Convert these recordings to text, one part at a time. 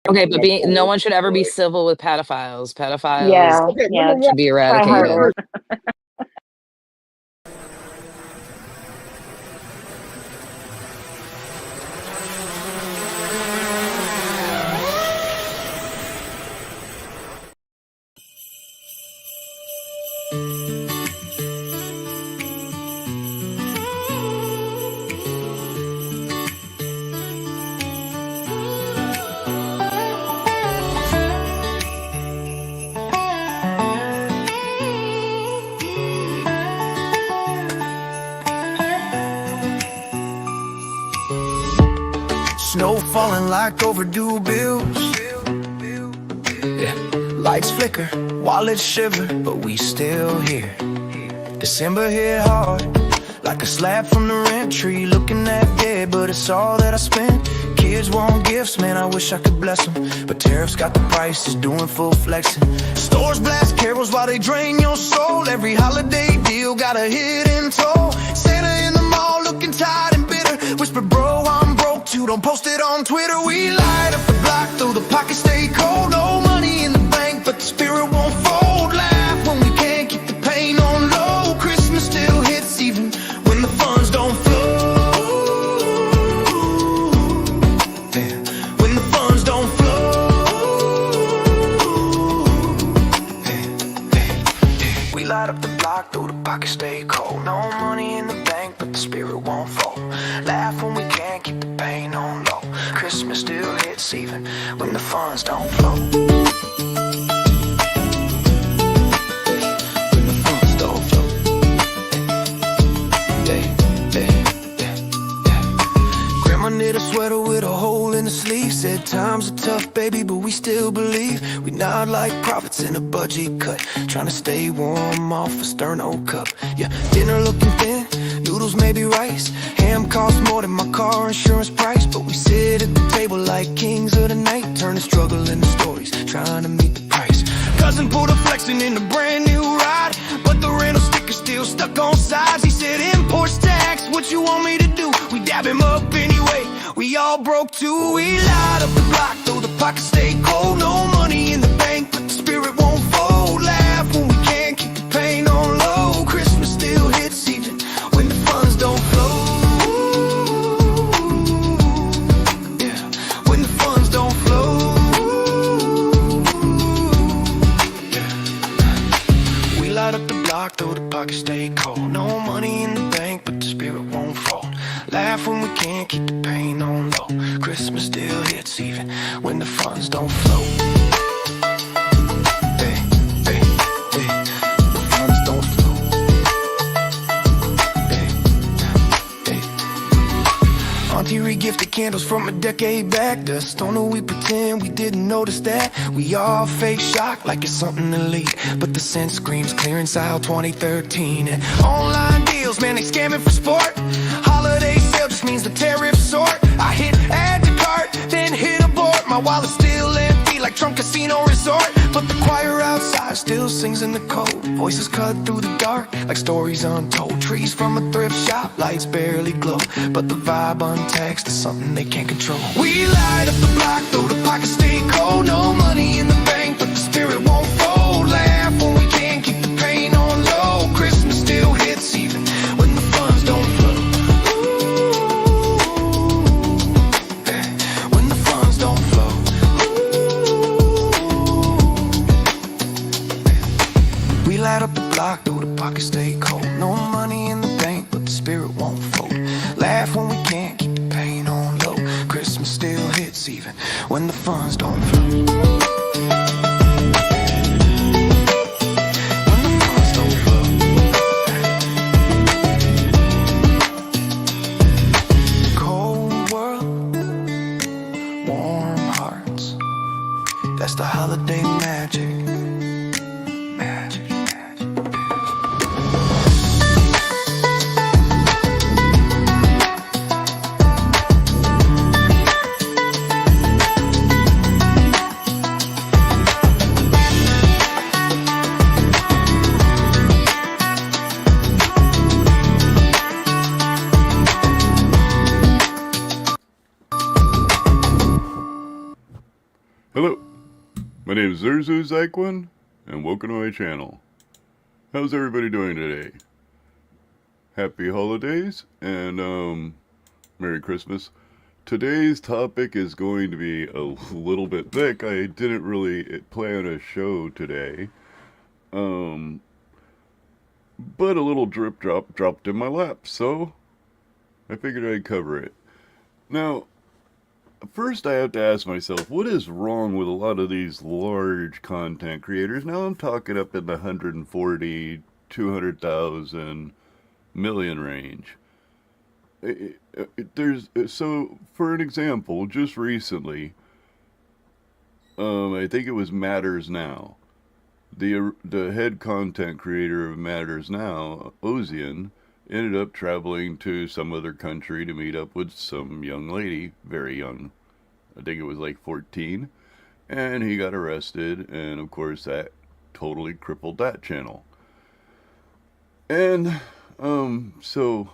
Okay, but no one should ever be civil with pedophiles. Pedophiles Yeah, Okay, yeah, number one, should be try eradicated. harder. Snow falling like overdue bills. Yeah. Lights flicker, wallets shiver, but we still here. December hit hard, like a slap from the rent tree. Looking at dead, but it's all that I spent. Kids want gifts, man, I wish I could bless them, but tariffs got the prices doing full flexing. Stores blast carols while they drain your soul. Every holiday deal got a hidden toll. Santa in the mall looking tired and bitter. Whisper, bro, I'm broke too, don't post it on Twitter. We light up the block, though the pockets stay cold. No money in the bank, but the spirit won't fold. Laugh when we can't keep the pain on low. Christmas still hits even when the funds don't flow. Yeah. When the funds don't flow. Yeah. Yeah. We light up the block, though the pockets stay cold. No money in the bank, but the spirit won't fold. Laugh when we can't keep the pain on low. Christmas still hits even when the funds don't flow. When the funds don't flow. Yeah, yeah, yeah, yeah. Grandma knit a sweater with a hole in the sleeve. Said times are tough, baby, but we still believe. We nod like prophets in a budget cut, trying to stay warm off a sterno cup. Yeah, dinner looking thin, noodles maybe rice. Ham costs more than my car insurance price, but we sit at the table like kings of the night, turning struggle into stories, trying to meet the price. Cousin pulled a flexing in a brand new ride, but the rental sticker's still stuck on sides. He said imports tax, what you want me to do? We dab him up anyway, we all broke too. We light up the block, though the pockets stay cold. No money in the bank, but the spirit won't fold. Laugh when we can't keep the pain on low. Christmas still hits even when the funds don't flow. Yeah, when the funds don't flow. Yeah. We light up the block, though the pockets stay cold. No money in the bank, but the spirit won't fold. Laugh when we can't keep the pain on low. Christmas still hits even when the funds don't flow. Hey, hey, hey, the funds don't flow. Hey, hey. Auntie re-gifted candles from a decade back. Dust on her, we pretend we didn't notice that. We all fake shock like it's something elite, but the scent screams clearance aisle 2013. And online deals, man, they scamming for sport. Holiday sale just means the tariff sort. I hit add to cart, then hit abort. My wallet's still empty like Trump Casino Resort, but the choir outside still sings in the cold. Voices cut through the dark like stories untold. Trees from a thrift shop, lights barely glow, but the vibe untaxed is something they can't control. We light up the block, though the pockets stay cold. No money in the bank, but the spirit won't fold. Laugh when we can't keep the pain on low. Christmas still hits even when the funds don't flow. When the funds don't flow. We light up the block, though the pockets stay cold. No money in the bank, but the spirit won't fold. Laugh when we can't keep the pain on low. Christmas still hits even when the funds don't flow. When the funds don't flow. Cold world, warm hearts. That's the holiday magic. Magic, magic. Hello, my name is Zurzu Zyquan, and welcome to my channel. How's everybody doing today? Happy holidays, and Merry Christmas. Today's topic is going to be a little bit thick. I didn't really plan a show today, but a little drip drop dropped in my lap, so I figured I'd cover it. Now, first, I have to ask myself, what is wrong with a lot of these large content creators? Now, I'm talking up in the 140, 200,000 million range. So, for an example, just recently, I think it was Matters Now. The head content creator of Matters Now, Ozian, ended up traveling to some other country to meet up with some young lady, very young. I think it was like 14. And he got arrested, and of course that totally crippled that channel. And, so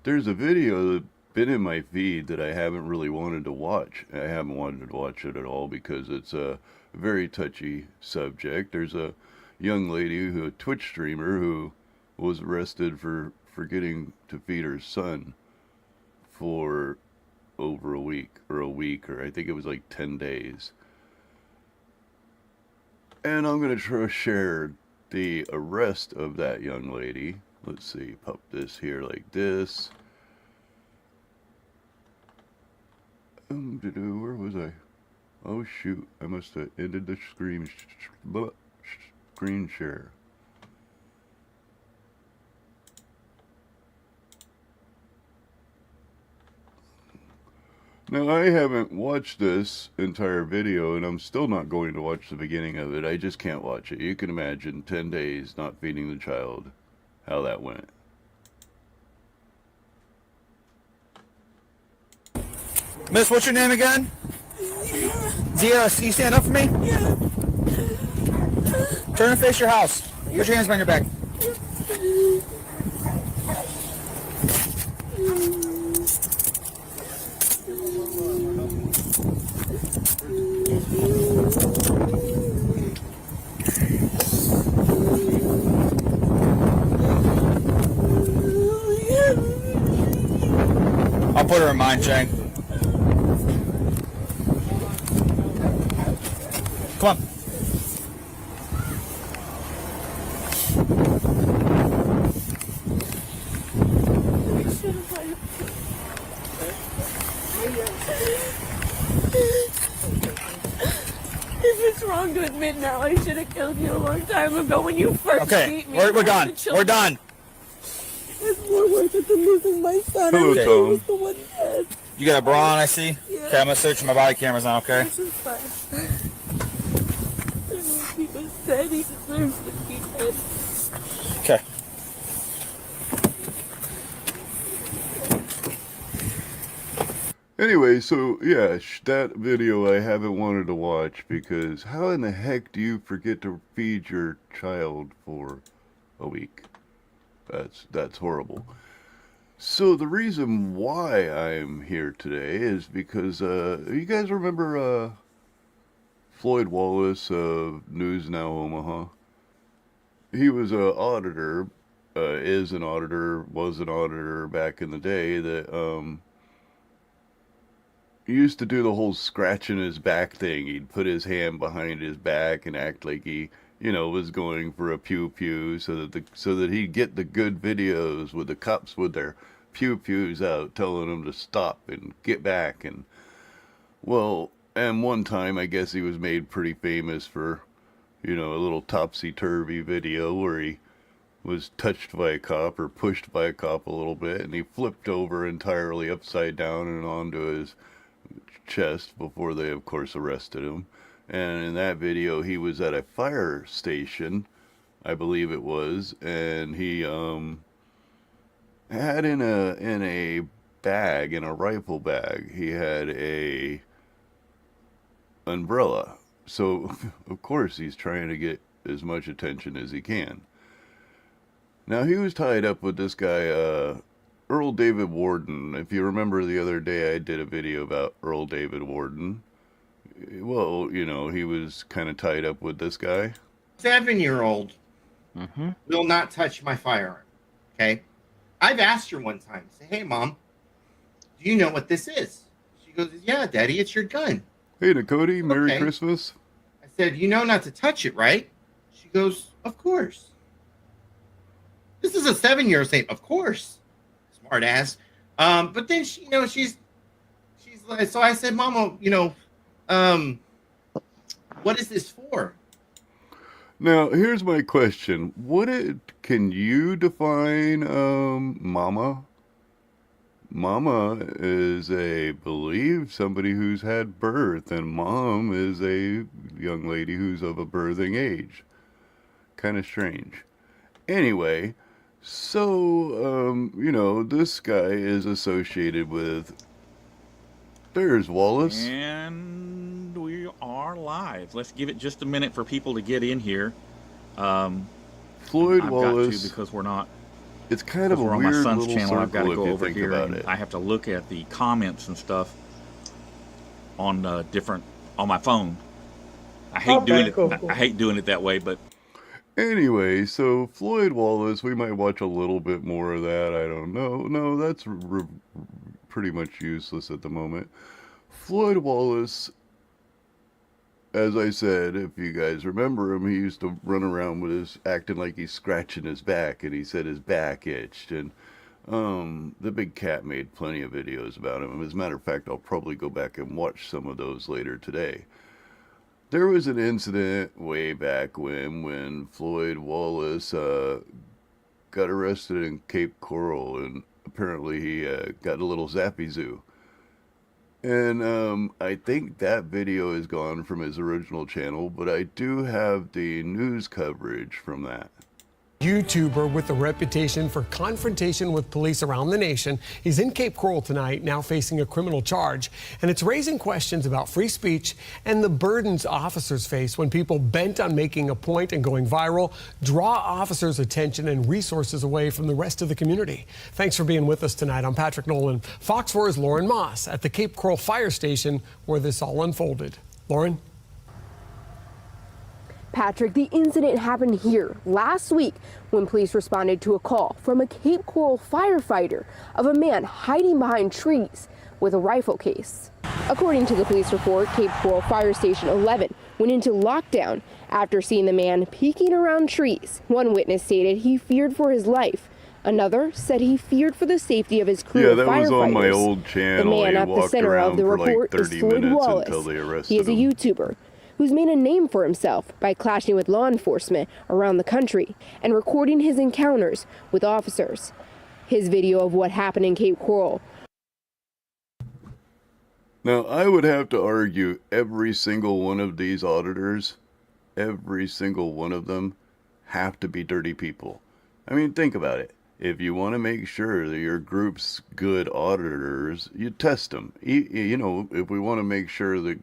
there's a video that's been in my feed that I haven't really wanted to watch. I haven't wanted to watch it at all because it's a very touchy subject. There's a young lady, a Twitch streamer, who was arrested for forgetting to feed her son for over a week, or I think it was like 10 days. And I'm going to share the arrest of that young lady. Let's see, pop this here like this. Where was I? Oh shoot, I must have ended the screen share. Now, I haven't watched this entire video, and I'm still not going to watch the beginning of it. I just can't watch it. You can imagine 10 days not feeding the child, how that went. Miss, what's your name again? Zia, can you stand up for me? Yeah. Turn and face your house. Put your hands behind your back. I'll put her in mine, Chang. Come on. If it's wrong to admit now, I should have killed you a long time ago when you first Okay, beat me. we're done. We're done. It's more worth it than losing my son. Hello, I Tom. was the one dead. You got a bra on, I see? Yeah. Okay, I'm gonna search my body cameras now, okay? This is fine. He was dead. He deserves to be dead. Okay. Anyway, so yeah, that video I haven't wanted to watch because how in the heck do you forget to feed your child for a week? That's horrible. So the reason why I'm here today is because you guys remember Floyd Wallace of News Now Omaha? He was an auditor, was an auditor back in the day that he used to do the whole scratching his back thing. He'd put his hand behind his back and act like he, was going for a pew pew so that he'd get the good videos with the cops with their pew pews out telling him to stop and get back. And well, and one time I guess he was made pretty famous for, a little topsy-turvy video where he was touched by a cop or pushed by a cop a little bit, and he flipped over entirely upside down and onto his chest before they, of course, arrested him. And in that video, he was at a fire station, I believe it was, and he had in a bag, in a rifle bag, he had a umbrella. So, of course, he's trying to get as much attention as he can. Now, he was tied up with this guy, Earl David Warden. If you remember the other day, I did a video about Earl David Warden. well, he was kind of tied up with this guy. 7-year-old will not touch my firearm. Okay. I've asked her one time, say, hey, Mom, do you know what this is? She goes, yeah, Daddy, it's your gun. Hey, Nakoti, Merry Okay. Christmas. I said, you know not to touch it, right? She goes, of course. This is a 7-year-old saying, of course. Smart ass. But then she, she's like, so I said, Mama, what is this for? Now, here's my question. Can you define mama? Mama is believe somebody who's had birth, and mom is a young lady who's of a birthing age. Kind of strange. Anyway, so, this guy is associated with... There's Wallace. And we are live. Let's give it just a minute for people to get in here. Floyd I've Wallace. got to, because we're not. It's kind of a We're on my weird son's little channel. I've got to circle go if you over think here, about and it. I have to look at the comments and stuff on different on my phone. I hate doing it. Cool. I hate doing it that way, but Anyway, so Floyd Wallace, we might watch a little bit more of that. I don't know. No, that's pretty much useless at the moment. Floyd Wallace, as I said, if you guys remember him, he used to run around with acting like he's scratching his back, and he said his back itched. And the Big Cat made plenty of videos about him. As a matter of fact, I'll probably go back and watch some of those later today. There was an incident way back when Floyd Wallace got arrested in Cape Coral, and apparently he got a little zappy zoo. And I think that video is gone from his original channel, but I do have the news coverage from that. YouTuber with a reputation for confrontation with police around the nation. He's in Cape Coral tonight, now facing a criminal charge. And it's raising questions about free speech and the burdens officers face when people bent on making a point and going viral draw officers' attention and resources away from the rest of the community. Thanks for being with us tonight. I'm Patrick Nolan. Fox 4's Lauren Moss at the Cape Coral Fire Station where this all unfolded. Lauren? Patrick, the incident happened here last week when police responded to a call from a Cape Coral firefighter of a man hiding behind trees with a rifle case. According to the police report, Cape Coral Fire Station 11 went into lockdown after seeing the man peeking around trees. One witness stated he feared for his life. Another said he feared for the safety of his crew Yeah, of that firefighters. was on my old channel. The man He at the walked center around of the for like report 30 is Floyd minutes Wallace. until they arrested He is a him. YouTuber who's made a name for himself by clashing with law enforcement around the country and recording his encounters with officers. His video of what happened in Cape Coral. Now, I would have to argue every single one of these auditors, every single one of them, have to be dirty people. I mean, think about it. If you want to make sure that your group's good auditors, you test them. If we want to make sure that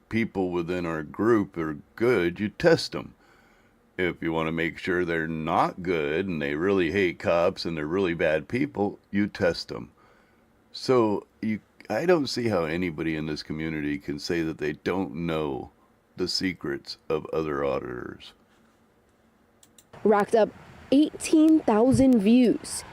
people within our group are good, you test them. If you want to make sure they're not good and they really hate cops and they're really bad people, you test them. So I don't see how anybody in this community can say that they don't know the secrets of other auditors. Racked up 18,000 views.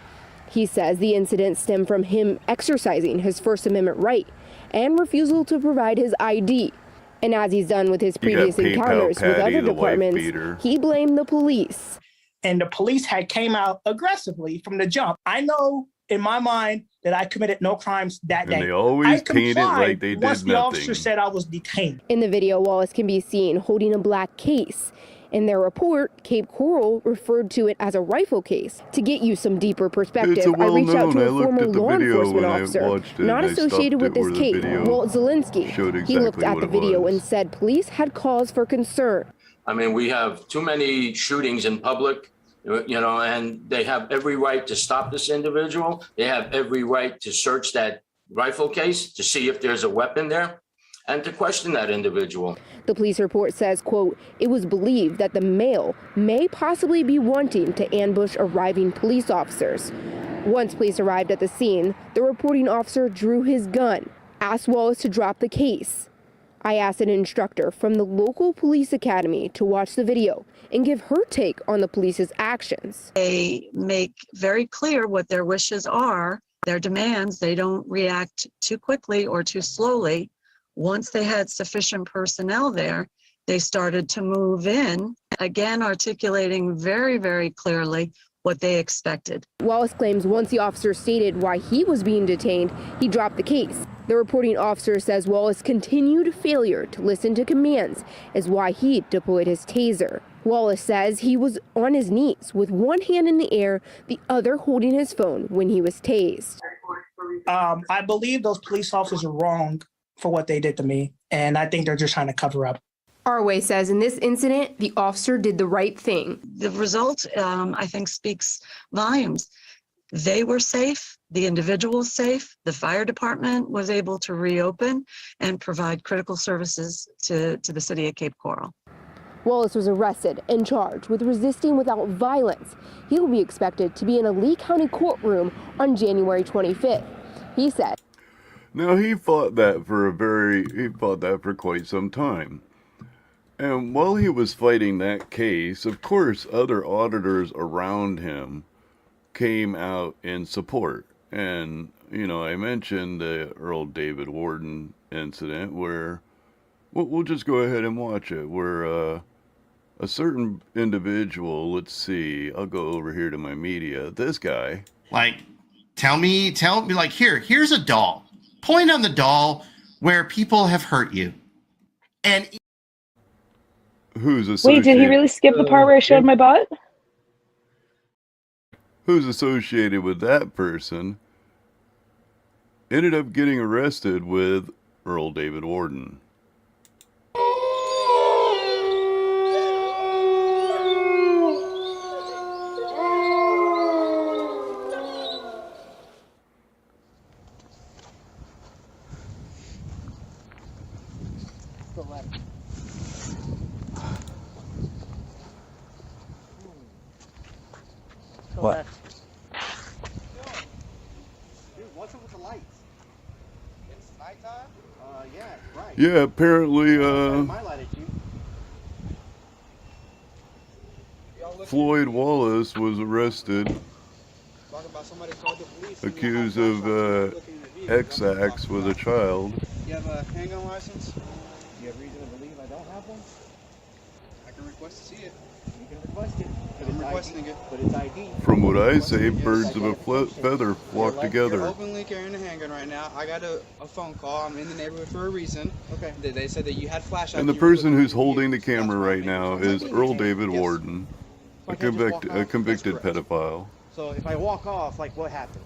He says the incident stemmed from him exercising his First Amendment right and refusal to provide his ID. And as he's done with his previous PayPal encounters with Patty, other the wife departments, beater. he blamed the police. And the police had came out aggressively from the jump. I know in my mind that I committed no crimes that And day. they always I paint it complied like they once did the nothing. officer said I was detained. In the video, Wallace can be seen holding a black case. In their report, Cape Coral referred to it as a rifle case. To get you some deeper perspective, It's a I reached out to well-known. I a looked former at the law video enforcement when I officer, watched it, not and I associated stopped with it this where the case, video Walt Zielinski. showed He looked exactly at what the it video was. and said police had cause for concern. I mean, we have too many shootings in public, and they have every right to stop this individual. They have every right to search that rifle case to see if there's a weapon there and to question that individual. The police report says, quote, it was believed that the male may possibly be wanting to ambush arriving police officers. Once police arrived at the scene, the reporting officer drew his gun, asked Wallace to drop the case. I asked an instructor from the local police academy to watch the video and give her take on the police's actions. They make very clear what their wishes are, their demands. They don't react too quickly or too slowly. Once they had sufficient personnel there, they started to move in, again articulating very, very clearly what they expected. Wallace claims once the officer stated why he was being detained, he dropped the case. The reporting officer says Wallace's continued failure to listen to commands is why he deployed his taser. Wallace says he was on his knees with one hand in the air, the other holding his phone when he was tased. I believe those police officers are wrong for what they did to me, and I think they're just trying to cover up. Arway says in this incident, the officer did the right thing. The result, I think, speaks volumes. They were safe, the individual was safe, the fire department was able to reopen and provide critical services to the city of Cape Coral. Wallace was arrested and charged with resisting without violence. He will be expected to be in a Lee County courtroom on January 25th. He said, Now he fought that for quite some time. And while he was fighting that case, of course, other auditors around him came out in support. And, I mentioned the Earl David Warden incident where, we'll just go ahead and watch it, where a certain individual, let's see, I'll go over here to my media, this guy. Like, tell me, like, here's a doll. Point on the doll where people have hurt you. And Who's associated? Wait, did he really skip the part where I showed my butt? Who's associated with that person ended up getting arrested with Earl David Warden. What? Dude, what's up with the lights? It's nighttime? Yeah, right. Yeah, apparently, My light at you. Floyd Wallace was arrested, Talking about somebody called the police. accused of X acts with a child. You have a handgun license? You have reason to believe I don't have one? I can request to see it. You can request it. I'm requesting it. But it's ID. From what I say, birds of a feather flock together. You're openly carrying a handgun right now. I got a phone call. I'm in the neighborhood for a reason. Okay. They said that you had flashlights. And the person who's holding the camera right now is Earl David Warden, a convicted pedophile. So if I walk off, like, what happens?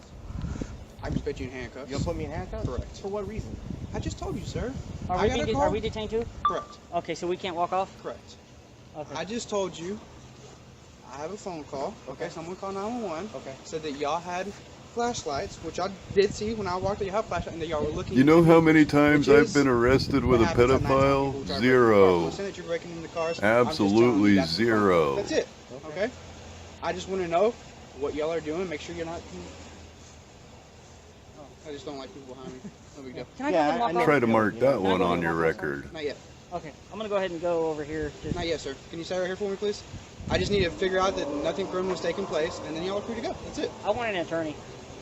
I just put you in handcuffs. You'll put me in handcuffs? Correct. For what reason? I just told you, sir. Are we detained too? Correct. Okay, so we can't walk off? Correct. Okay. I just told you I have a phone call. Okay. Someone called 911. Okay. Said that y'all had flashlights, which I did see when I walked in. You have flashlights, and that y'all were looking. You know how many times I've been arrested with a pedophile? Zero. You're breaking into cars. Absolutely zero. That's it. Okay. I just want to know what y'all are doing. Make sure you're not. I just don't like people behind me. No big deal. Can I go ahead and walk off? Try to mark that one on your record. Not yet. Okay, I'm gonna go ahead and go over here. Not yet, sir. Can you stay right here for me, please? I just need to figure out that nothing criminal is taking place, and then y'all are free to go. That's it. I want an attorney.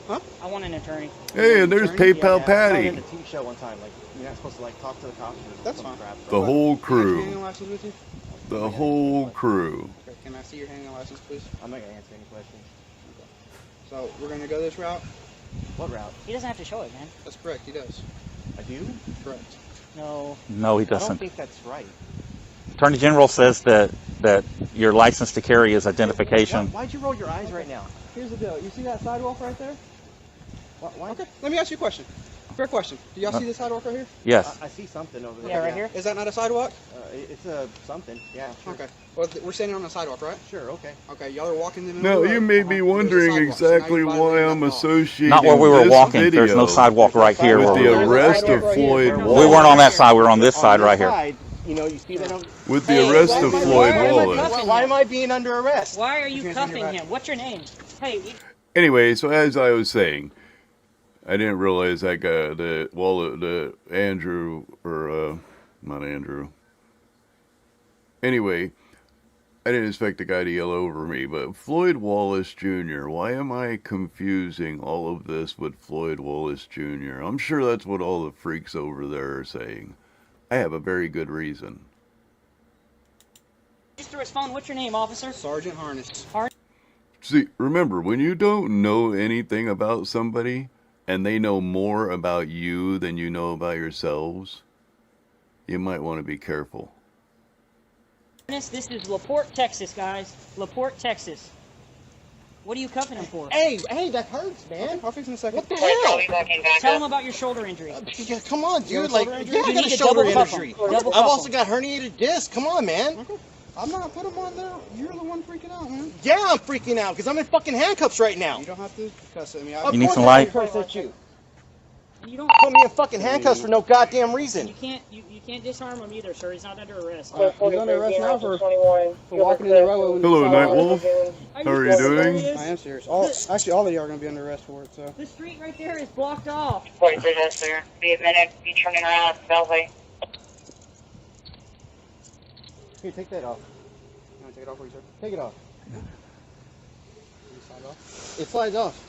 Huh? I want an attorney. Hey, and there's PayPal Patty. I saw it at the TV show one time. Like, you're not supposed to like talk to the cops. That's fine. The whole You have your crew. handgun license with you? The whole crew. Okay. Can I see your handgun license, please? I'm not gonna answer any questions. So we're gonna go this route. What route? He doesn't have to show it, man. That's correct. He does. I do? Correct. No. No, he I don't doesn't. think that's right. Attorney General says that your license to carry is identification. Why'd you roll your eyes right now? Here's the deal. You see that sidewalk right there? Why? Okay. Let me ask you a question. Fair question. Do y'all see the sidewalk right here? Yes. I see something over there. Yeah, right here. Is that not a sidewalk? It's a something. Yeah. Sure. Okay. Well, we're standing on the sidewalk, right? Sure. Okay. Okay. Y'all are walking in the Now, middle of the you road. may be wondering exactly why I'm associating Not where we were this walking. video There's no sidewalk right here. with where the we were. arrest of Floyd We Wallace. weren't on that side. We were on this side right here. You know, you see that over... With the arrest of Floyd Wallace. Why am I being under arrest? Why are you cuffing him? What's your name? Hey. Anyway, so as I was saying, I didn't realize that guy, the Andrew, or not Andrew. Anyway, I didn't expect the guy to yell over me, but Floyd Wallace Jr., why am I confusing all of this with Floyd Wallace Jr.? I'm sure that's what all the freaks over there are saying. I have a very good reason. Just through his phone. What's your name, officer? Sergeant Harness. See, remember, when you don't know anything about somebody, and they know more about you than you know about yourselves, you might want to be careful. This is LaPorte, Texas, guys. LaPorte, Texas. What are you cuffing him for? Hey, that hurts, man. I'll fix it in a second. What the hell? Tell him about your shoulder injury. Come on, You have dude. a Like, shoulder yeah, injury? I You got need a to shoulder double cuff injury. him. Double I've cuff also him. got herniated disc. Come on, man. Okay. I'm not put him on there. You're the one freaking out, man. Yeah, I'm freaking out because I'm in fucking handcuffs right now. You don't have to cuss at me. Of You need course some I light? curse at you. You don't. Put me in fucking handcuffs for no goddamn reason. You can't disarm him either, sir. He's not under arrest. He's under arrest now for walking in the roadway. When Hello, you Nightwolf. How are you doing? I am serious. Actually, all of you are going to be under arrest for it. So. The street right there is blocked off. Sir. Be a minute. Be turning around at Beltway. Here, take that off. You want to take it off for you, sir? Take it off. Can you slide off? It slides off.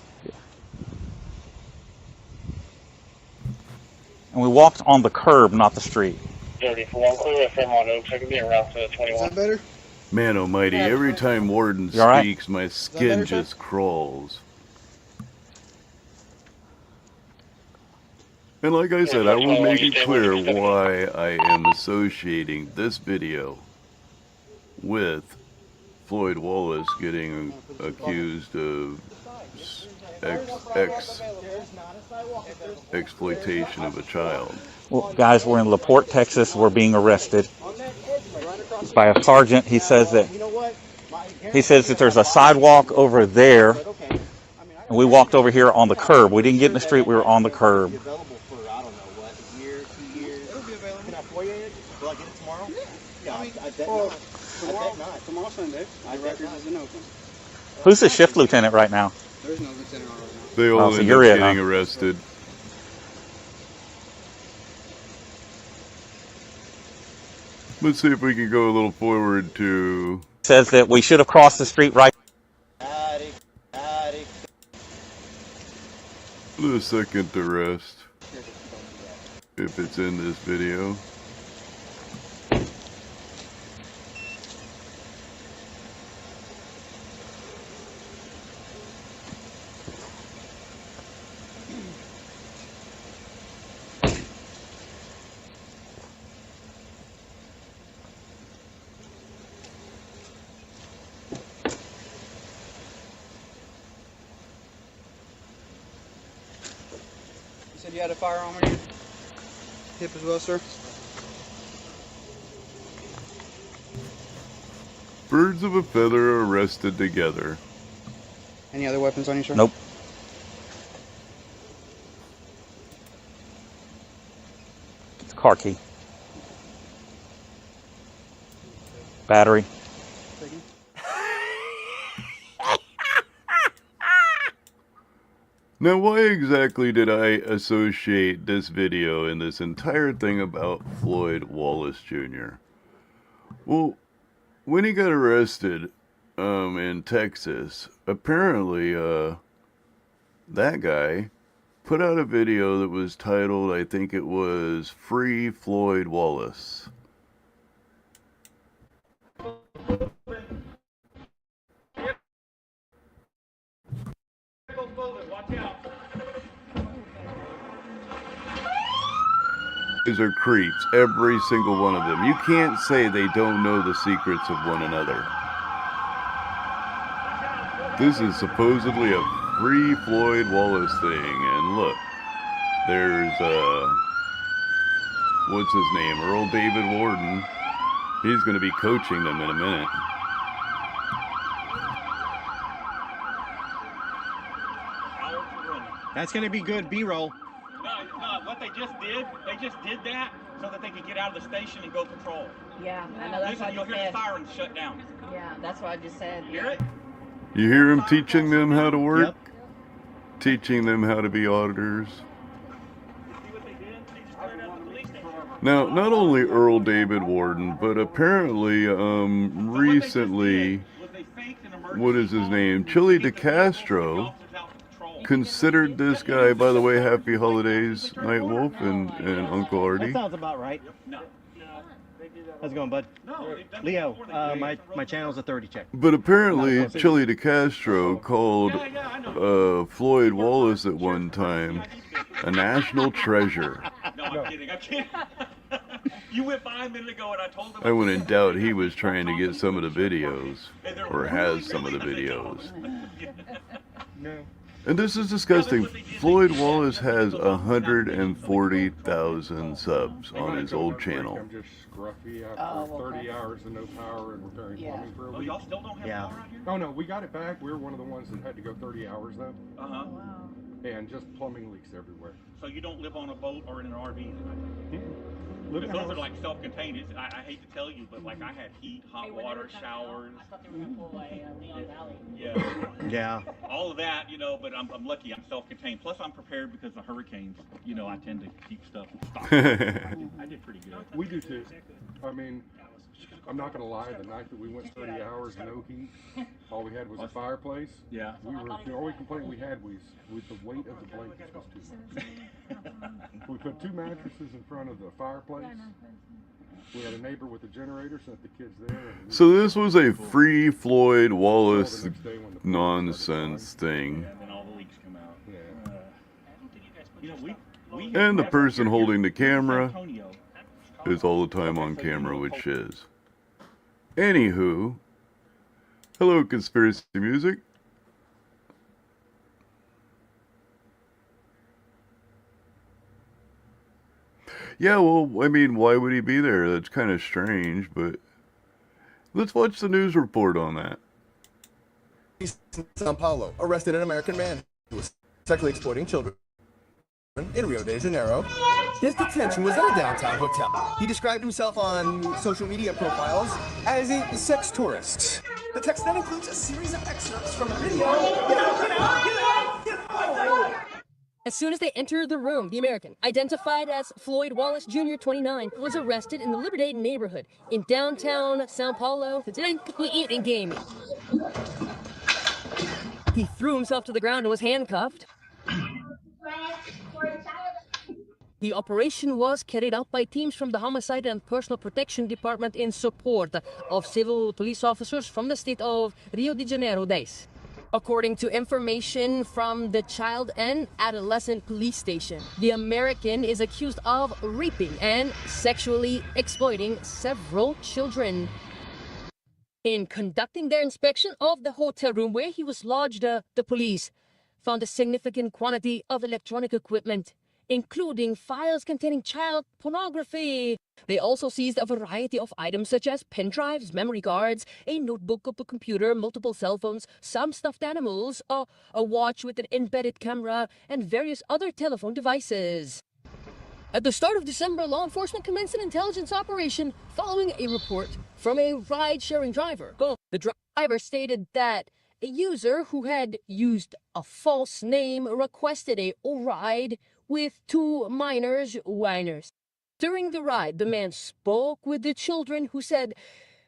And we walked on the curb, not the street. 34, clear from on Oaks. I can be around to Is 21. that better? Man almighty, every time Warden You all right? speaks, my better, skin sir? just crawls. And like I said, I will make it clear why I am associating this video with Floyd Wallace getting accused of exploitation of a child. Well, guys, we're in LaPorte, Texas. We're being arrested by a sergeant. He says that there's a sidewalk over there, and we walked over here on the curb. We didn't get in the street. We were on the curb. Tomorrow Sunday, the record isn't open. Who's the shift lieutenant right now? There's no lieutenant on right now. They all Oh, so end you're up it, getting huh? arrested. Let's see if we can go a little forward to... Says that we should have crossed the street right. the second arrest, if it's in this video. You said you had a firearm on your hip as well, sir? Birds of a feather arrested together. Any other weapons on you, sir? Nope. It's a car key. Battery. Now, why exactly did I associate this video and this entire thing about Floyd Wallace Jr.? Well, when he got arrested in Texas, apparently that guy put out a video that was titled, I think it was, Free Floyd Wallace. These are creeps, every single one of them. You can't say they don't know the secrets of one another. This is supposedly a Free Floyd Wallace thing, and look, there's, what's his name, Earl David Warden. He's going to be coaching them in a minute. That's going to be good B-roll. No, what they just did that so that they could get out of the station and go patrol. Yeah, I know, that's what I You'll just hear said. the sirens shut down. Yeah, that's what I just said. Hear it? You hear him teaching them how to work? Yep. Teaching them how to be auditors. See what they did? They just turned out the police station. Now, not only Earl David Warden, but apparently, recently, what is his name? Chili DeCastro considered this guy, by the way, happy holidays, Nightwolf and Uncle Artie. That sounds about right. How's it going, bud? Leo, my channel's a 30 check. But apparently, Chili DeCastro called Floyd Wallace at one time a national treasure. No, I'm kidding. I'm kidding. You went by a minute ago and I told him. I wouldn't doubt he was trying to get some of the videos, or has some of the videos. No. And this is disgusting. Floyd Wallace has 140,000 subs on his old channel. I'm just scruffy after 30 hours of no power and repairing plumbing for a week. Y'all still don't have power out here? Oh no, we got it back. We were one of the ones that had to go 30 hours though. Uh-huh. And just plumbing leaks everywhere. So you don't live on a boat or in an RV? Live in Because a those are house. like self-contained. I hate to tell you, but like I had heat, hot water, showers. I thought they were gonna pull a Leon Valley. Yeah. Yeah. All of that, you know, but I'm lucky I'm self-contained. Plus I'm prepared because of hurricanes. You know, I tend to keep stuff stocked. I did pretty good. We do too. I mean, I'm not gonna lie. The night that we went 30 hours, no heat, all we had was a fireplace. Yeah. The only complaint we had was the weight of the blankets was too much. We put 2 mattresses in front of the fireplace. We had a neighbor with a generator, sent the kids there. And So this was a free Floyd Wallace nonsense thing. And then all the leaks come out. You know, we And the person holding the camera is all the time on camera with shiz. Anywho, hello Conspiracy Music. Yeah, well, I mean, why would he be there? That's kind of strange, but let's watch the news report on that. Sao Paulo arrested an American man who was sexually exploiting children in Rio de Janeiro. His detention was at a downtown hotel. He described himself on social media profiles as a sex tourist. The text then includes a series of excerpts from a video. As soon as they entered the room, the American, identified as Floyd Wallace Jr., 29, was arrested in the Liberdade neighborhood in downtown Sao Paulo for eating game. He threw himself to the ground and was handcuffed. The operation was carried out by teams from the Homicide and Personal Protection Department in support of civil police officers from the state of Rio de Janeiro, DICE. According to information from the Child and Adolescent Police Station, the American is accused of raping and sexually exploiting several children. In conducting their inspection of the hotel room where he was lodged, the police found a significant quantity of electronic equipment, including files containing child pornography. They also seized a variety of items such as pen drives, memory cards, a notebook of a computer, multiple cell phones, some stuffed animals, a watch with an embedded camera, and various other telephone devices. At the start of December, law enforcement commenced an intelligence operation following a report from a ride-sharing driver. The driver stated that a user who had used a false name requested a ride with 2 minors whiners. During the ride, the man spoke with the children who said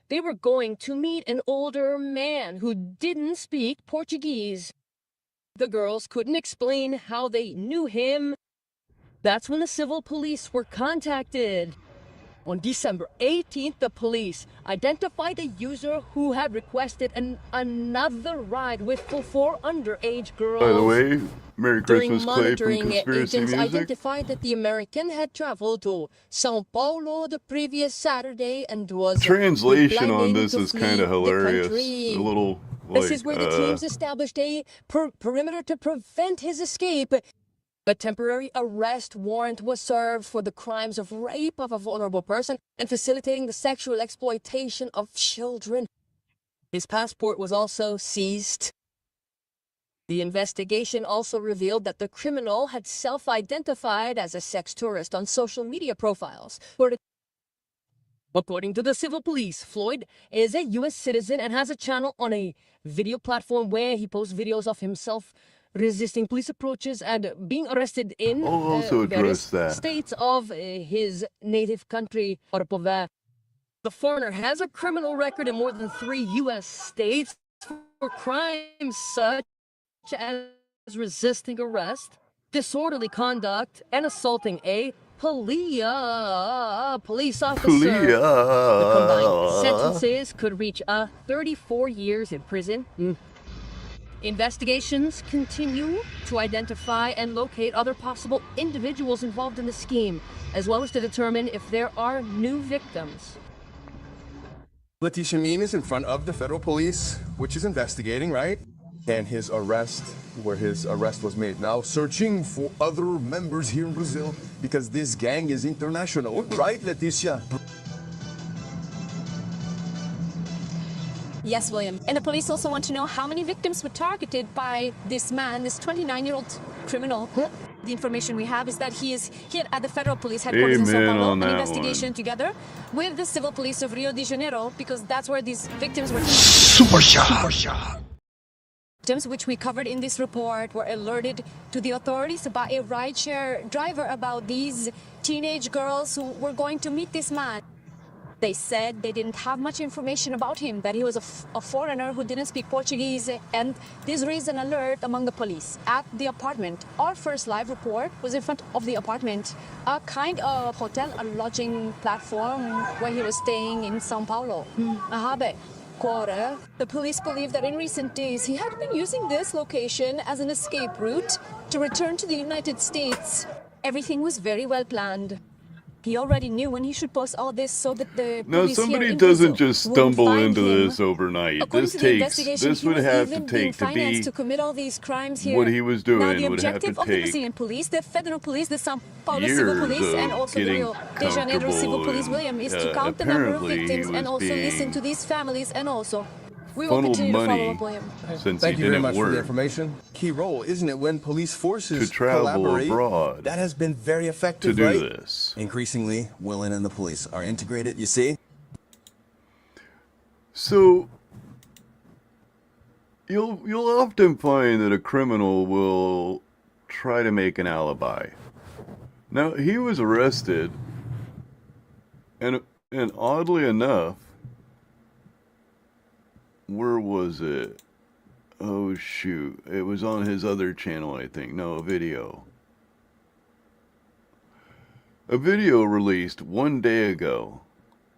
they were going to meet an older man who didn't speak Portuguese. The girls couldn't explain how they knew him. That's when the civil police were contacted. On December 18th, the police identified a user who had requested another ride with 4 underage girls. By the way, Merry During Christmas, Clay from monitoring, Conspiracy agents Music. identified that the American had traveled to Sao Paulo the previous Saturday and was Translation on planning this to is flee kind of the hilarious. country. A little like This is where the teams established a perimeter to prevent his escape. A temporary arrest warrant was served for the crimes of rape of a vulnerable person and facilitating the sexual exploitation of children. His passport was also seized. The investigation also revealed that the criminal had self-identified as a sex tourist on social media profiles. According to the civil police, Floyd is a U.S. citizen and has a channel on a video platform where he posts videos of himself resisting police approaches and being arrested in I'll also various address that. states of his native country, Orpova. The foreigner has a criminal record in more than 3 U.S. states for crimes such as resisting arrest, disorderly conduct, and assaulting a police officer. The combined sentences could reach 34 years in prison. Investigations continue to identify and locate other possible individuals involved in the scheme, as well as to determine if there are new victims. Letitia Mean is in front of the federal police, which is investigating, right? And his arrest, where his arrest was made. Now searching for other members here in Brazil, because this gang is international, right, Leticia? Yes, William. And the police also want to know how many victims were targeted by this man, this 29-year-old criminal. The information we have is that he is here at the federal police headquarters in São Paulo, an investigation together with the civil police of Rio de Janeiro, because that's where these victims were. Super shot. Victims, which we covered in this report, were alerted to the authorities about a rideshare driver, about these teenage girls who were going to meet this man. They said they didn't have much information about him, that he was a foreigner who didn't speak Portuguese, and this raised an alert among the police. At the apartment, our first live report was in front of the apartment, a kind of hotel, a lodging platform where he was staying in São Paulo. The police believe that in recent days he had been using this location as an escape route to return to the United States. Everything was very well planned. He already knew when he should post all this so that the No, police somebody here in doesn't Brazil just wouldn't stumble find into him. this overnight. According to the investigation, This he would was have even to being take to financed be to commit all these crimes here. what he was doing Now, the would have objective to of the take Brazilian police, the federal police, the São Paulo civil years police, and of also the getting Rio de Janeiro civil police, comfortable William, is and, to count the number of apparently he victims and was also listen being to these families, and also we will funneled continue to follow money up, William. since Thank he you very didn't much for the work information. Key role, isn't it, when police forces to travel collaborate? abroad That has been very to effective, do right? this. Increasingly, Willen and the police are integrated, you see? So you'll often find that a criminal will try to make an alibi. Now he was arrested, and oddly enough, where was it? Oh shoot, it was on his other channel, I think. No, a video. A video released 1 day ago.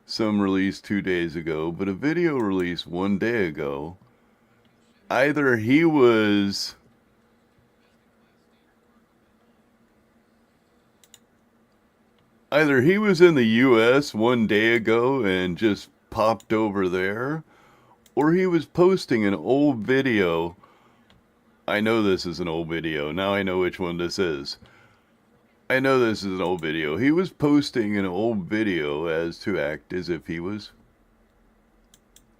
Some released 2 days ago, but a video released 1 day ago. Either he was in the US 1 day ago and just popped over there, or he was posting an old video. I know this is an old video. Now I know which one this is. I know this is an old video. He was posting an old video as to act as if he was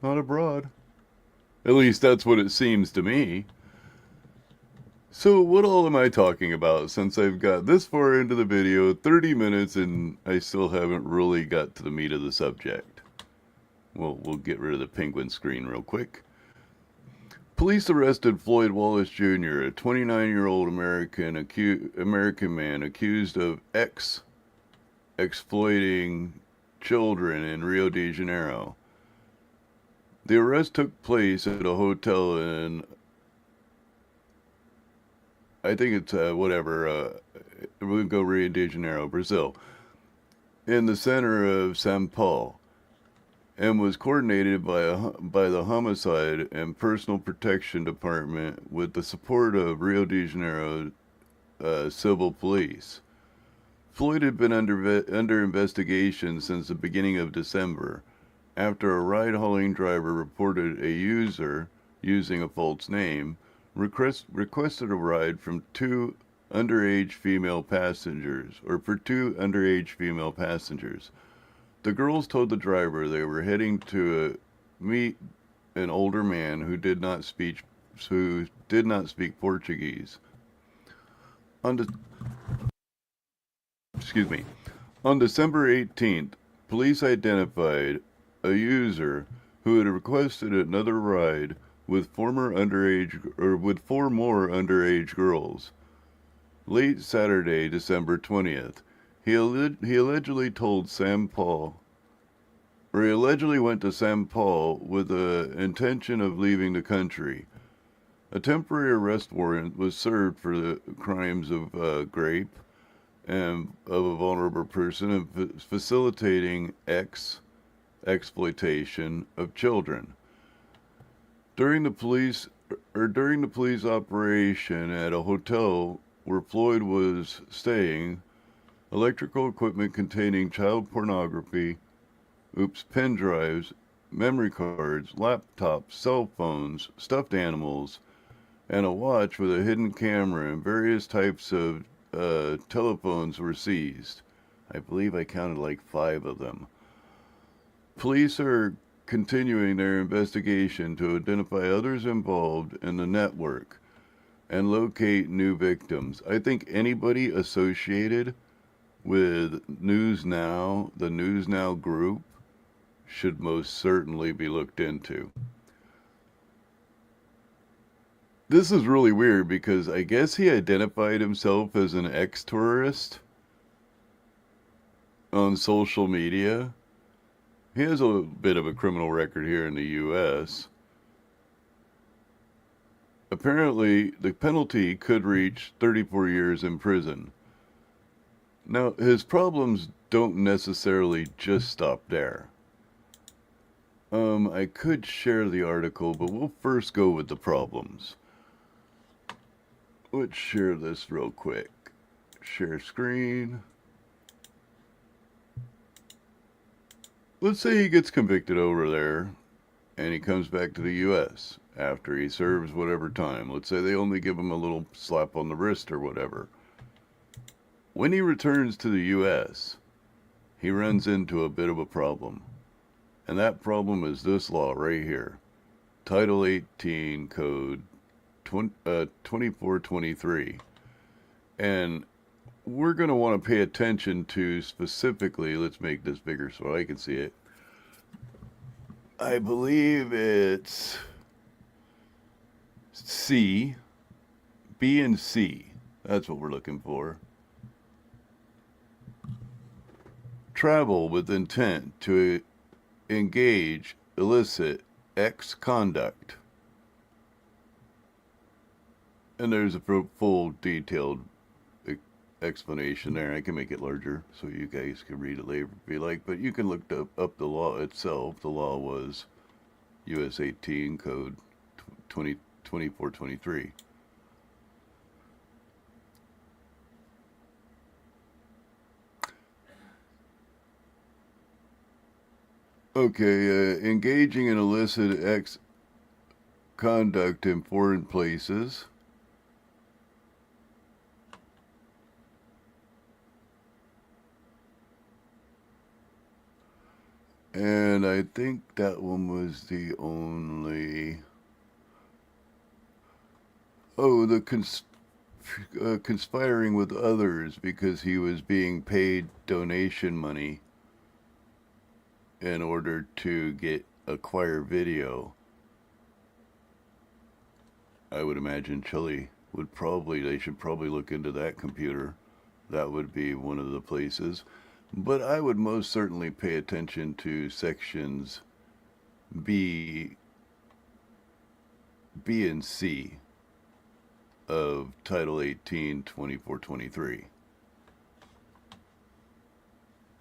not abroad. At least that's what it seems to me. So what all am I talking about since I've got this far into the video, 30 minutes, and I still haven't really got to the meat of the subject? Well, we'll get rid of the penguin screen real quick. Police arrested Floyd Wallace Jr., a 29-year-old American man accused of exploiting children in Rio de Janeiro. The arrest took place at a hotel in, I think it's we'll go Rio de Janeiro, Brazil, in the center of São Paulo, and was coordinated by the Homicide and Personal Protection Department with the support of Rio de Janeiro civil police. Floyd had been under investigation since the beginning of December, after a ride-hauling driver reported a user using a false name requested a ride from for two underage female passengers. The girls told the driver they were heading to meet an older man who did not speak Portuguese. On December 18th, police identified a user who had requested another ride with four more underage girls. Late Saturday, December 20th, he allegedly went to St. Paul with the intention of leaving the country. A temporary arrest warrant was served for the crimes of rape and of a vulnerable person and facilitating exploitation of children. During the police operation at a hotel where Floyd was staying, electrical equipment containing child pornography, pen drives, memory cards, laptops, cell phones, stuffed animals, and a watch with a hidden camera and various types of telephones were seized. I believe I counted like 5 of them. Police are continuing their investigation to identify others involved in the network and locate new victims. I think anybody associated with News Now, the News Now group, should most certainly be looked into. This is really weird because I guess he identified himself as an ex-tourist on social media. He has a bit of a criminal record here in the U.S. Apparently, the penalty could reach 34 years in prison. Now, his problems don't necessarily just stop there. I could share the article, but we'll first go with the problems. Let's share this real quick. Share screen. Let's say he gets convicted over there and he comes back to the U.S. after he serves whatever time. Let's say they only give him a little slap on the wrist or whatever. When he returns to the U.S., he runs into a bit of a problem. And that problem is this law right here. Title 18 Code 2423. And we're going to want to pay attention to specifically, let's make this bigger so I can see it. I believe it's C, B and C. That's what we're looking for. Travel with intent to engage illicit conduct. And there's a full detailed explanation there. I can make it larger so you guys can read it later if you like, but you can look up the law itself. The law was US 18 Code 2423. Okay, engaging in illicit conduct in foreign places. And I think that one was the only... Oh, the conspiring with others because he was being paid donation money in order to acquire video. I would imagine Chile would they should probably look into that computer. That would be one of the places. But I would most certainly pay attention to sections B and C of Title 18, 2423.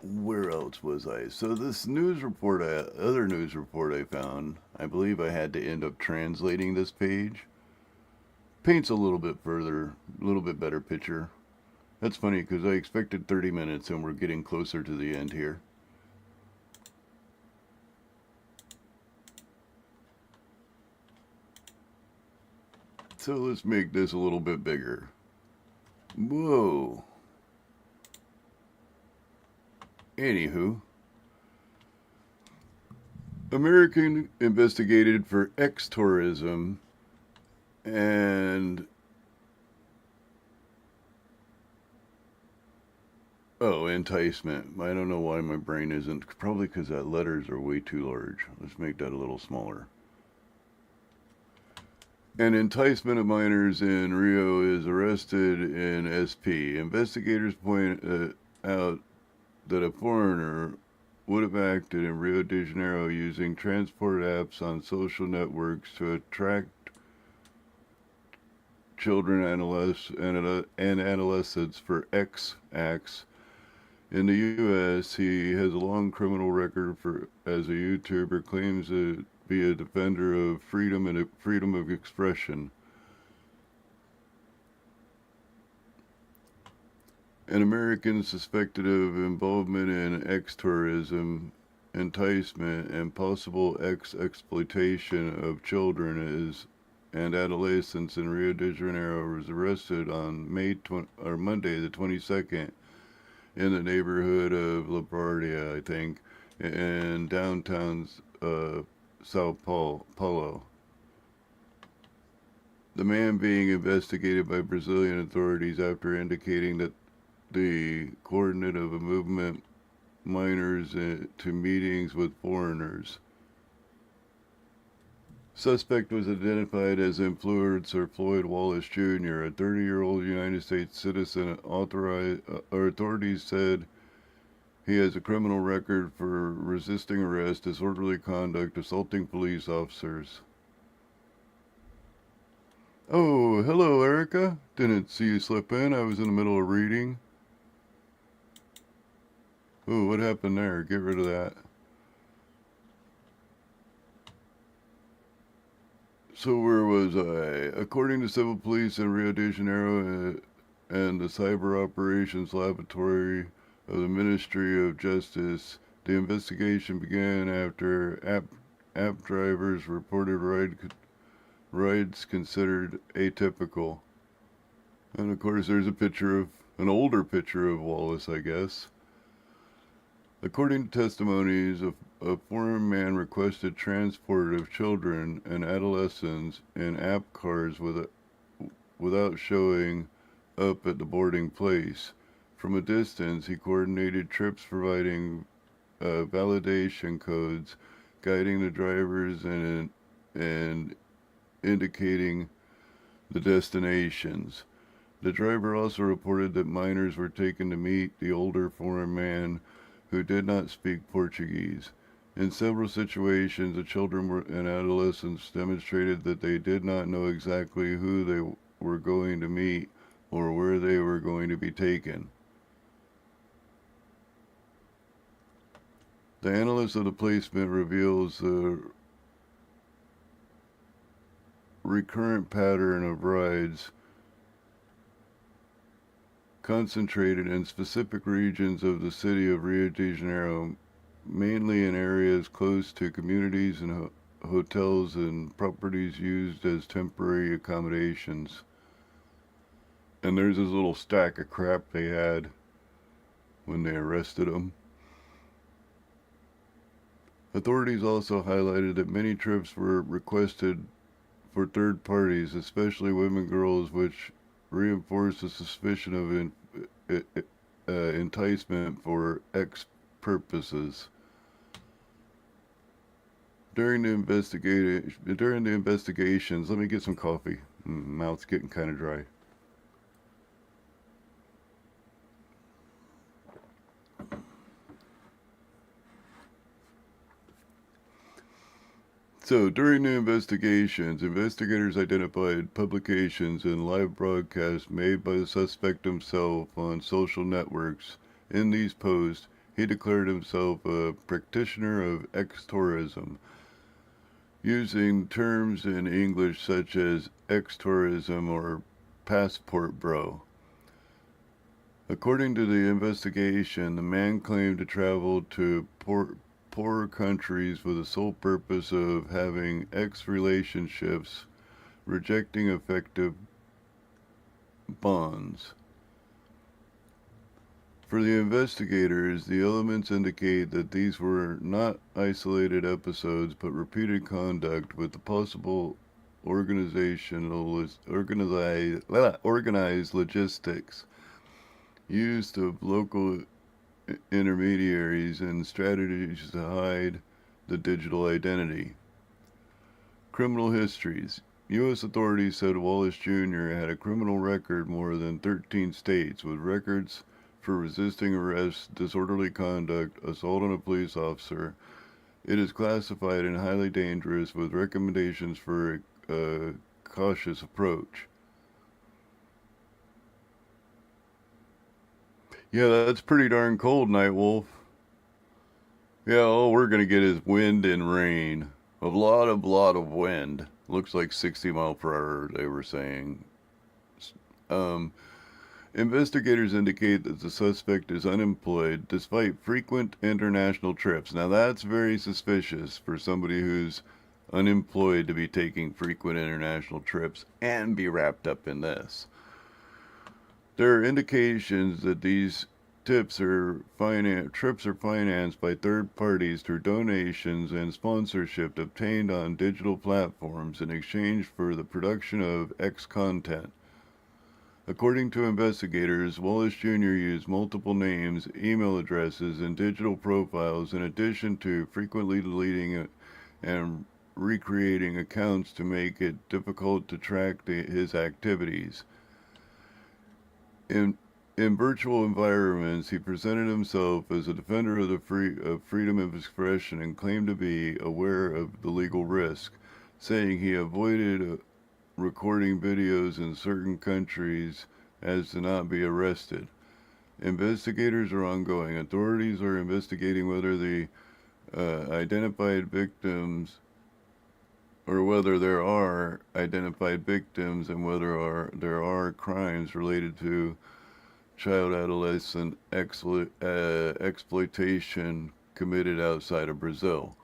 Where else was I? So this news report, other news report I found, I believe I had to end up translating this page. Paints a little bit better picture. That's funny because I expected 30 minutes and we're getting closer to the end here. So let's make this a little bit bigger. Whoa. Anywho, American investigated for ex-tourism and enticement. I don't know why my brain isn't. Probably because that letters are way too large. Let's make that a little smaller. An enticement of minors in Rio is arrested in SP. Investigators point out that a foreigner would have acted in Rio de Janeiro using transport apps on social networks to attract children and adolescents for X acts. In the U.S., he has a long criminal record as a YouTuber, claims to be a defender of freedom and freedom of expression. An American suspected of involvement in X-tourism, enticement, and possible X-exploitation of children and adolescents in Rio de Janeiro was arrested on Monday the 22nd in the neighborhood of La Bardia, I think, in downtown Sao Paulo. The man being investigated by Brazilian authorities after indicating that the coordinate of a movement minors to meetings with foreigners. Suspect was identified as influencer Floyd Wallace Jr., a 30-year-old United States citizen. Authorities said he has a criminal record for resisting arrest, disorderly conduct, assaulting police officers. Oh, hello, Erica. Didn't see you slip in. I was in the middle of reading. Ooh, what happened there? Get rid of that. So where was I? According to civil police in Rio de Janeiro and the Cyber Operations Laboratory of the Ministry of Justice, the investigation began after app drivers reported rides considered atypical. And of course there's an older picture of Wallace, I guess. According to testimonies, a foreign man requested transport of children and adolescents in app cars without showing up at the boarding place. From a distance, he coordinated trips, providing validation codes, guiding the drivers and indicating the destinations. The driver also reported that minors were taken to meet the older foreign man who did not speak Portuguese. In several situations, the children and adolescents demonstrated that they did not know exactly who they were going to meet or where they were going to be taken. The analyst of the placement reveals the recurrent pattern of rides concentrated in specific regions of the city of Rio de Janeiro, mainly in areas close to communities and hotels and properties used as temporary accommodations. And there's this little stack of crap they had when they arrested him. Authorities also highlighted that many trips were requested for third parties, especially women, girls, which reinforced the suspicion of enticement for X purposes. During the investigations, let me get some coffee. Mouth's getting kind of dry. So, during the investigations, investigators identified publications and live broadcasts made by the suspect himself on social networks. In these posts, he declared himself a practitioner of X-tourism, using terms in English such as X-tourism or passport bro. According to the investigation, the man claimed to travel to poorer countries with the sole purpose of having X relationships, rejecting effective bonds. For the investigators, the elements indicate that these were not isolated episodes but repeated conduct with the possible organized logistics, use of local intermediaries, and strategies to hide the digital identity. Criminal histories. U.S. authorities said Wallace Jr. had a criminal record more than 13 states, with records for resisting arrest, disorderly conduct, assault on a police officer. It is classified in highly dangerous, with recommendations for a cautious approach. Yeah, that's pretty darn cold, Nightwolf. Yeah, all we're going to get is wind and rain. A lot of wind. Looks like 60 mile per hour, they were saying. Investigators indicate that the suspect is unemployed despite frequent international trips. Now that's very suspicious for somebody who's unemployed to be taking frequent international trips and be wrapped up in this. There are indications that these trips are financed by third parties through donations and sponsorship obtained on digital platforms in exchange for the production of X content. According to investigators, Wallace Jr. used multiple names, email addresses, and digital profiles in addition to frequently deleting and recreating accounts to make it difficult to track his activities. In virtual environments, he presented himself as a defender of freedom of expression and claimed to be aware of the legal risk, saying he avoided recording videos in certain countries as to not be arrested. Investigators are ongoing. Authorities are investigating whether the identified victims, or whether there are identified victims, and whether there are crimes related to child adolescent exploitation committed outside of Brazil.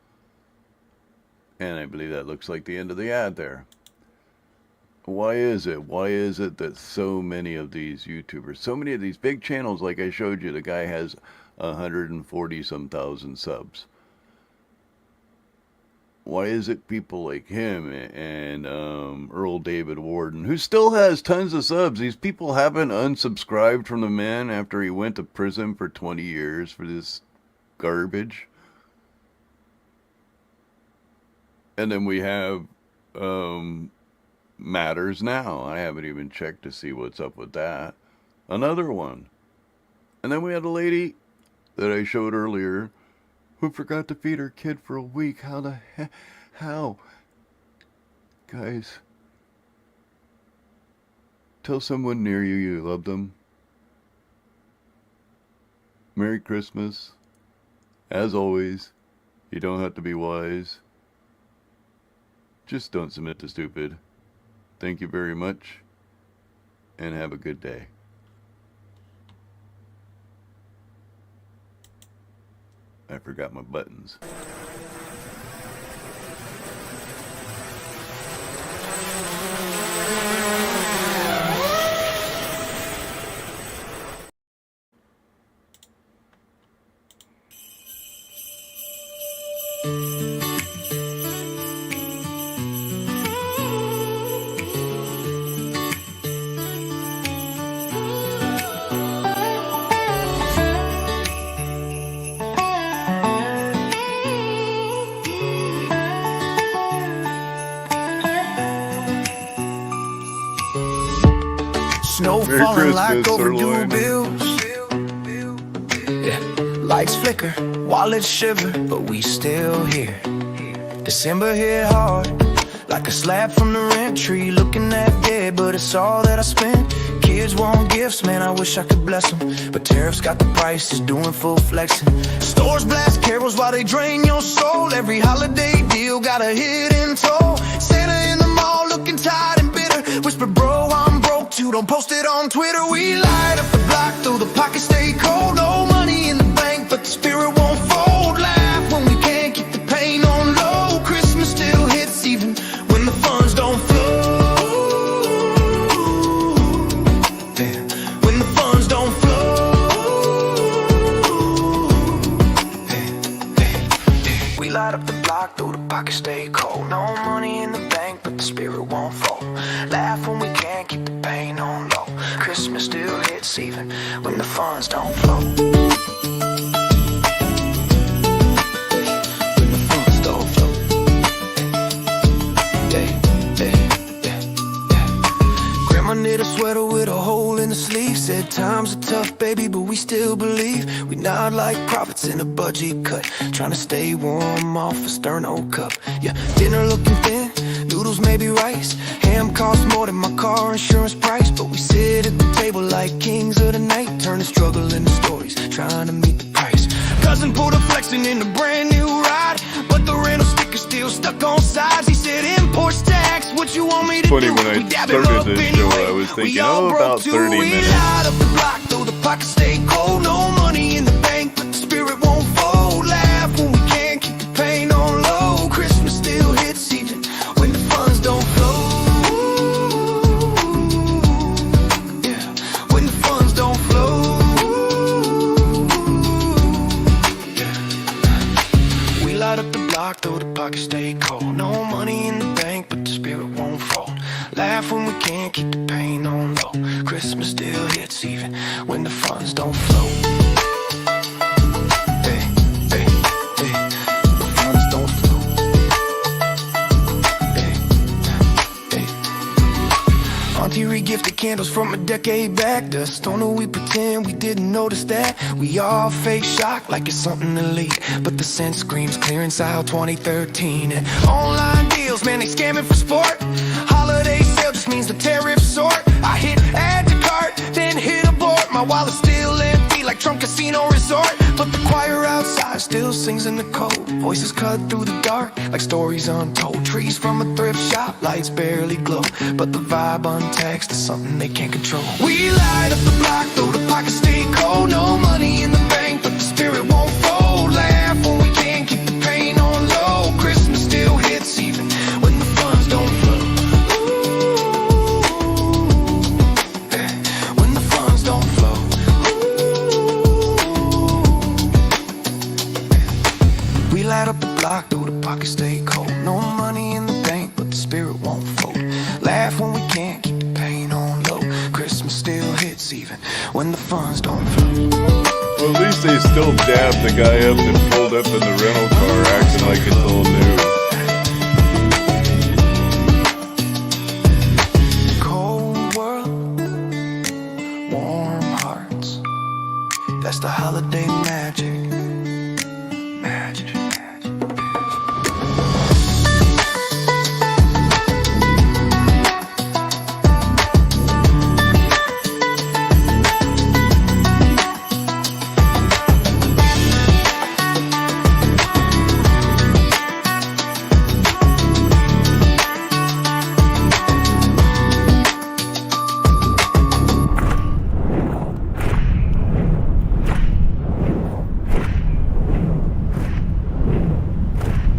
And I believe that looks like the end of the ad there. Why is it that so many of these YouTubers, so many of these big channels, like I showed you, the guy has 140 some thousand subs. Why is it people like him and Earl David Warden, who still has tons of subs, these people haven't unsubscribed from the man after he went to prison for 20 years for this garbage? And then we have Matters Now. I haven't even checked to see what's up with that. Another one. And then we had a lady that I showed earlier who forgot to feed her kid for a week. How the heck? How? Guys, tell someone near you you love them. Merry Christmas. As always, you don't have to be wise. Just don't submit to stupid. Thank you very much, and have a good day. I forgot my buttons. Snow falling like overdue bills. Yeah, lights flicker, wallets shiver, but we still here. December hit hard, like a slap from the rent tree. Looking at debt, but it's all that I spent. Kids want gifts, man, I wish I could bless them, but tariffs got the prices doing full flexing. Stores blast carols while they drain your soul. Every holiday deal got a hidden toll. Santa in the mall looking tired and bitter. Whisper, bro, I'm broke too, don't post it on Twitter. We light up the block, though the pockets stay cold. No money in the bank, but the spirit won't fold. Laugh when we can't keep the pain on low. Christmas still hits even when the funds don't flow. Yeah, when the funds don't flow. Yeah. We light up the block, though the pockets stay cold. No money in the bank, but the spirit won't fold. Laugh when we can't keep the pain on low. Christmas still hits even when the funds don't flow. When the funds don't flow. Yeah, yeah, yeah. said times are tough, baby, but we still believe. We nod like prophets in a budget cut, trying to stay warm off a sterno cup. Yeah, dinner looking thin, noodles maybe rice. Ham costs more than my car insurance price, but we sit at the table like kings of the night, turning struggle into stories, trying to meet the price. Cousin pulled a flexing in a brand new ride, but the rental sticker still stuck on sides. He said imports tax, what you want me to Funny do? when I started this show, I was thinking, oh, about 30 minutes. Light up the block, though the pockets stay cold. No money in the bank, but the spirit won't fold. Laugh when we can't keep the pain on low. Christmas still hits even when the funds don't flow. Yeah, when the funds don't flow. Yeah. We light up the block, though the pockets stay cold. No money in the bank, but the spirit won't fold. Laugh when we can't keep the pain on low. Christmas still hits even when the funds don't flow. Hey, hey, hey, the funds don't flow. Hey, hey. Auntie re-gifted candles from a decade back. Dust on who we pretend we didn't notice that. We all fake shock like it's something elite, but the scent screams clearance aisle 2013. And online deals, man, they scamming for sport. Holiday sale just means the tariff sort. I hit add to cart, then hit abort. My wallet's still empty like Trump Casino Resort, but the choir outside still sings in the cold. Voices cut through the dark like stories untold. Trees from a thrift shop, lights barely glow, but the vibe untaxed is something they can't control. We light up the block, though the pockets stay cold. No money in the bank, but the spirit won't fold. Laugh when we can't keep the pain on low. Christmas still hits even when the funds don't flow. When the funds don't flow. We light up the block, though the pockets stay cold. No money in the bank, but the spirit won't fold. Laugh when we can't keep the pain on low. Christmas still hits even when the funds don't flow. Well, at least they still dabbed the guy up and pulled up in the rental car